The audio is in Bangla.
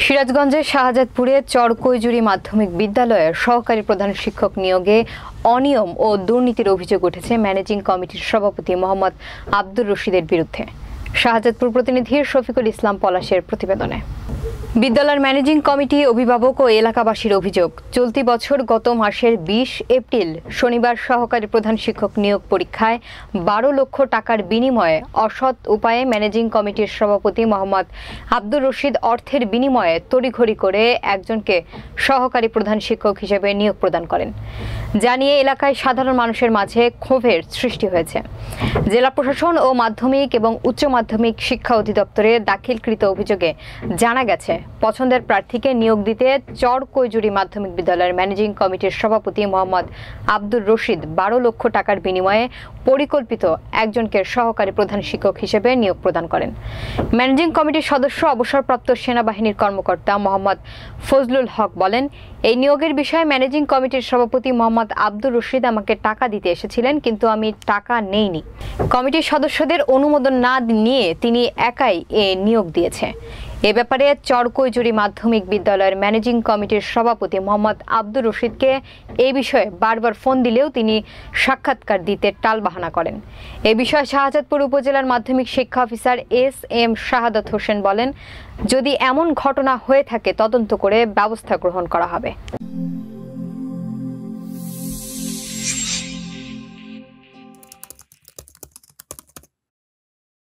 সিরাজগঞ্জের শাহজাদপুরে চরকৈজুরি মাধ্যমিক বিদ্যালয়ের সহকারী প্রধান শিক্ষক নিয়োগে অনিয়ম ও দুর্নীতির অভিযোগ উঠেছে ম্যানেজিং কমিটির সভাপতি মোহাম্মদ আব্দুর রশিদের বিরুদ্ধে। শাহজাদপুর প্রতিনিধি শফিকুল ইসলাম পলাশের প্রতিবেদনে। বিদ্যালয়ের ম্যানেজিং কমিটি, অভিভাবক ও এলাকাবাসীর অভিযোগ, চলতি বছর গত মাসের 20 এপ্রিল শনিবার সহকারী প্রধান শিক্ষক নিয়োগ পরীক্ষায় 12 লক্ষ টাকার বিনিময়ে অসৎ উপায়ে ম্যানেজিং কমিটির সভাপতি মোহাম্মদ আব্দুর রশিদ অর্থের বিনিময়ে তড়িঘড়ি করে একজনকে সহকারী প্রধান শিক্ষক হিসেবে নিয়োগ প্রদান করেন। জানিয়ে এলাকায় সাধারণ মানুষের মাঝে ক্ষোভের সৃষ্টি হয়েছে। জেলা প্রশাসন ও মাধ্যমিক এবং উচ্চ মাধ্যমিক শিক্ষা অধিদপ্তরে দাখিলকৃত অভিযোগে জানা গেছে, পছন্দের প্রার্থীকে নিয়োগ দিতে চরকৈজুরি মাধ্যমিক বিদ্যালয়ের ম্যানেজিং কমিটির সভাপতি মোহাম্মদ আব্দুর রশিদ 12 লক্ষ টাকার বিনিময়ে পরিকল্পিত একজনকে সহকারী প্রধান শিক্ষক হিসেবে নিয়োগ প্রদান করেন। ম্যানেজিং কমিটির সদস্য অবসরপ্রাপ্ত সেনাবাহিনীর কর্মকর্তা মোহাম্মদ ফজলুল হক বলেন, এই নিয়োগের বিষয়ে ম্যানেজিং কমিটির সভাপতি মোহাম্মদ আব্দুর রশিদ আমাকে টাকা দিতে এসেছিলেন, কিন্তু আমি টাকা নেইনি। কমিটির সদস্যদের অনুমোদন না নিয়ে তিনি একাই নিয়োগ দিয়েছে। এ ব্যাপারে চরকৈজুরি মাধ্যমিক বিদ্যালয়ের ম্যানেজিং কমিটির সভাপতি মোহাম্মদ আব্দুর রশিদকে এই বিষয়ে বারবার ফোন দিলেও তিনি সাক্ষাৎকার দিতে টালবাহানা করেন। এ বিষয়ে শাহজাদপুর উপজেলার মাধ্যমিক শিক্ষা অফিসার SM শাহাদাত হোসেন বলেন, যদি এমন ঘটনা হয়ে থাকে তদন্ত করে ব্যবস্থা গ্রহণ করা হবে।